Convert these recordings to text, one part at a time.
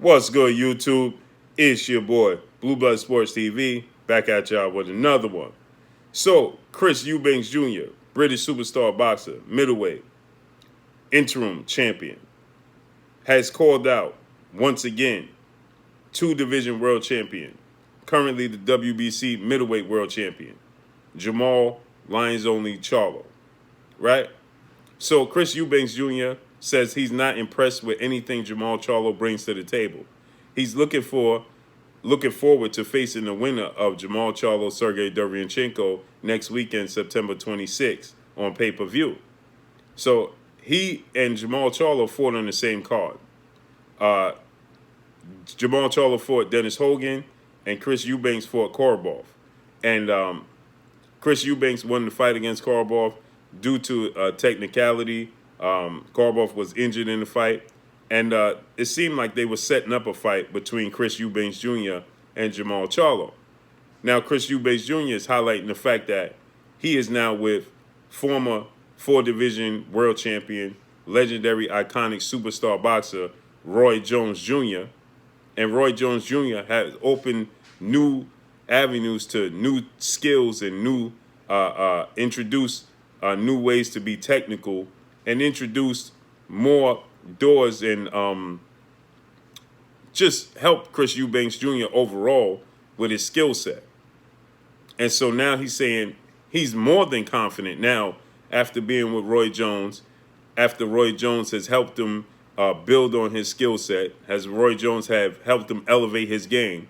What's good, YouTube? It's your boy, Blue Blood Sports TV, back at y'all with another one. So, Chris Eubanks Jr., British superstar boxer, middleweight, interim champion, has called out, once again, two-division world champion, currently the WBC middleweight world champion, Jermall Lions Only Charlo, right? So, Chris Eubanks Jr. says he's not impressed with anything Jermall Charlo brings to the table. He's looking forward to facing the winner of Jermall Charlo SERGIY DERECYANCHENKO next weekend, September 26th, on pay-per-view. So he and Jermall Charlo fought on the same card. Jermall Charlo fought Dennis Hogan, and Chris Eubanks fought Korobov. And Chris Eubanks won the fight against Korobov due to technicality. Korobov was injured in the fight. And it seemed like they were setting up a fight between Chris Eubanks Jr. and Jermall Charlo. Now, Chris Eubanks Jr. is highlighting the fact that he is now with former four-division world champion, legendary, iconic superstar boxer, Roy Jones Jr. And Roy Jones Jr. has opened new avenues to new skills and introduced new ways to be technical and introduced more doors and just help Chris Eubanks Jr. overall with his skill set. And so now he's saying he's more than confident now after being with Roy Jones, after Roy Jones has helped him build on his skill set, as Roy Jones have helped him elevate his game.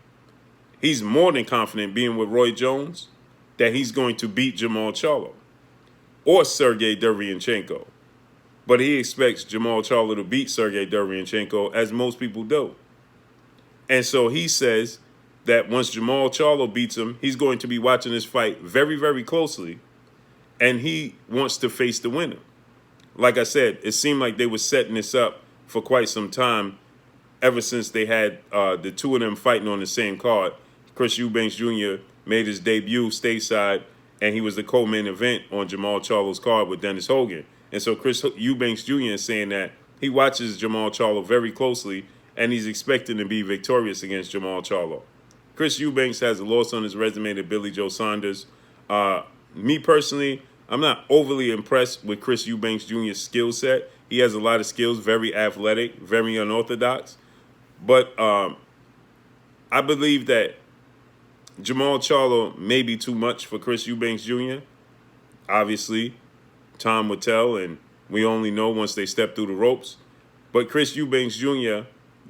He's more than confident being with Roy Jones that he's going to beat Jermall Charlo or SERGIY DERECYANCHENKO. But he expects Jermall Charlo to beat SERGIY DERECYANCHENKO, as most people do. And so he says that once Jermall Charlo beats him, he's going to be watching this fight very, very closely, and he wants to face the winner. Like I said, it seemed like they were setting this up for quite some time, ever since they had the two of them fighting on the same card. Chris Eubanks Jr. made his debut stateside, and he was the co-main event on Jermall Charlo's card with Dennis Hogan. And so Chris Eubanks Jr. is saying that he watches Jermall Charlo very closely, and he's expecting to be victorious against Jermall Charlo. Chris Eubanks has a loss on his resume to Billy Joe Saunders. Me personally, I'm not overly impressed with Chris Eubanks Jr.'s skill set. He has a lot of skills, very athletic, very unorthodox. But I believe that Jermall Charlo may be too much for Chris Eubanks Jr. Obviously, time will tell, and we only know once they step through the ropes. But Chris Eubanks Jr.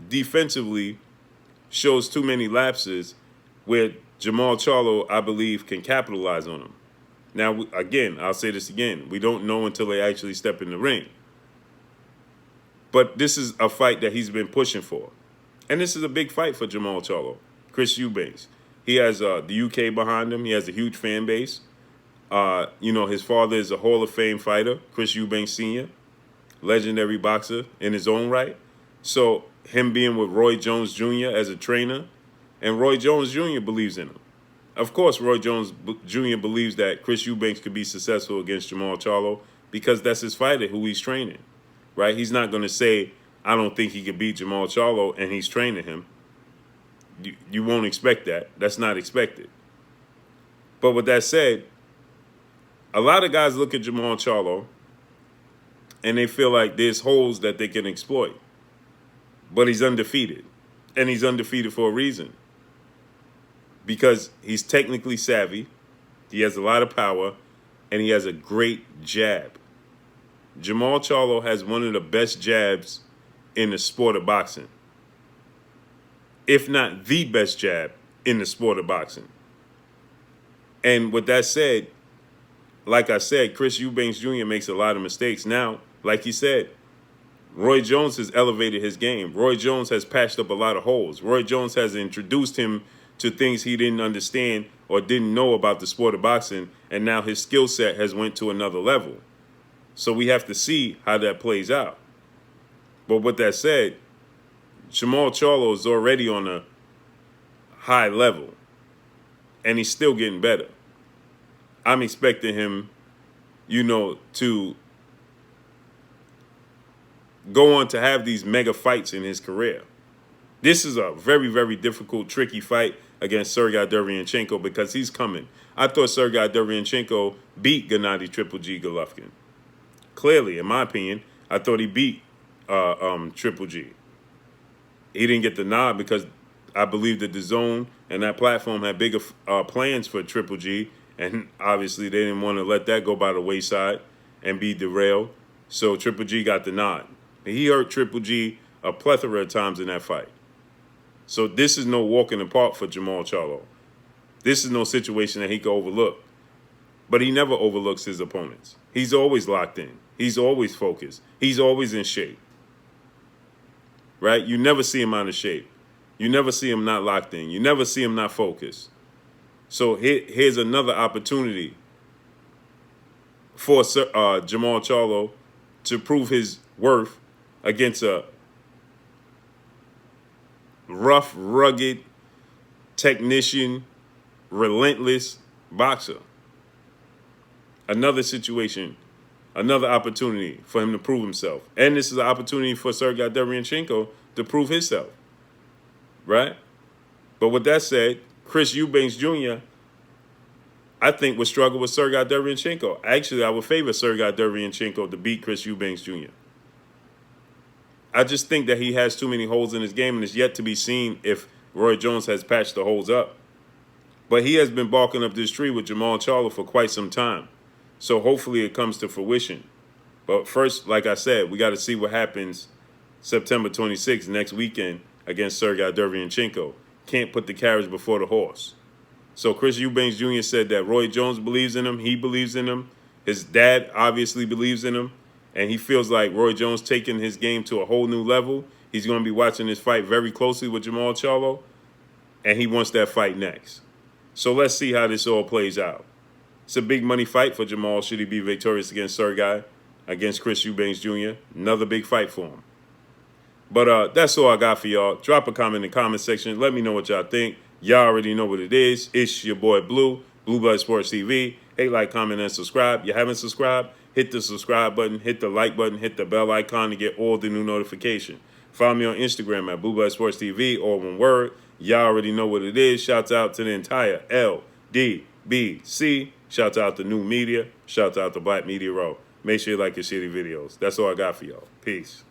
defensively shows too many lapses where Jermall Charlo, I believe, can capitalize on them. Now, again, I'll say this again. We don't know until they actually step in the ring. But this is a fight that he's been pushing for. And this is a big fight for Jermall Charlo, Chris Eubanks. He has the UK behind him. He has a huge fan base. His father is a Hall of Fame fighter, Chris Eubanks Sr., legendary boxer in his own right. So him being with Roy Jones Jr. as a trainer, and Roy Jones Jr. believes in him. Of course, Roy Jones Jr. believes that Chris Eubanks could be successful against Jermall Charlo because that's his fighter who he's training, right? He's not going to say, I don't think he could beat Jermall Charlo, and he's training him. You won't expect that. That's not expected. But with that said, a lot of guys look at Jermall Charlo and they feel like there's holes that they can exploit. But he's undefeated. And he's undefeated for a reason. Because he's technically savvy, he has a lot of power, and he has a great jab. Jermall Charlo has one of the best jabs in the sport of boxing, if not the best jab in the sport of boxing. And with that said, like I said, Chris Eubanks Jr. makes a lot of mistakes. Now, like he said, Roy Jones has elevated his game. Roy Jones has patched up a lot of holes. Roy Jones has introduced him to things he didn't understand or didn't know about the sport of boxing, and now his skill set has went to another level. So we have to see how that plays out. But with that said, Jermall Charlo is already on a high level, and he's still getting better. I'm expecting him, to go on to have these mega fights in his career. This is a very, very difficult, tricky fight against Sergey DERECYANCHENKO because he's coming. I thought Sergey DERECYANCHENKO beat Gennady Triple G Golovkin. Clearly, in my opinion, I thought he beat Triple G. He didn't get the nod because I believe that the zone and that platform had bigger plans for Triple G, and obviously they didn't want to let that go by the wayside and be derailed. So Triple G got the nod. He hurt Triple G a plethora of times in that fight. So this is no walk in the park for Jermall Charlo. This is no situation that he can overlook. But he never overlooks his opponents. He's always locked in. He's always focused. He's always in shape. Right? You never see him out of shape. You never see him not locked in. You never see him not focused. So here's another opportunity for Jermall Charlo to prove his worth against a rough, rugged, technician, relentless boxer. Another situation, another opportunity for him to prove himself. And this is an opportunity for Sergey DERECYANCHENKO to prove himself. Right? But with that said, Chris Eubanks Jr., I think, would struggle with Sergey DERECYANCHENKO. Actually, I would favor Sergey DERECYANCHENKO to beat Chris Eubanks Jr. I just think that he has too many holes in his game, and it's yet to be seen if Roy Jones has patched the holes up. But he has been barking up this tree with Jermall Charlo for quite some time. So hopefully it comes to fruition. But first, like I said, we got to see what happens September 26th, next weekend, against Sergey DERECYANCHENKO. Can't put the carriage before the horse. So Chris Eubanks Jr. said that Roy Jones believes in him. He believes in him. His dad obviously believes in him. And he feels like Roy Jones taking his game to a whole new level. He's going to be watching this fight very closely with Jermall Charlo. And he wants that fight next. So let's see how this all plays out. It's a big money fight for Jermall should he be victorious against Sergey, against Chris Eubanks Jr. Another big fight for him. But that's all I got for y'all. Drop a comment in the comment section. Let me know what y'all think. Y'all already know what it is. It's your boy Blue, Blue Blood Sports TV. Hey, like, comment, and subscribe. You haven't subscribed? Hit the subscribe button, hit the like button, hit the bell icon to get all the new notification. Follow me on Instagram at Blue Blood Sports TV, all one word. Y'all already know what it is. Shouts out to the entire LDBC. Shouts out to New Media. Shouts out to Black Media Row. Make sure you like your shitty videos. That's all I got for y'all. Peace.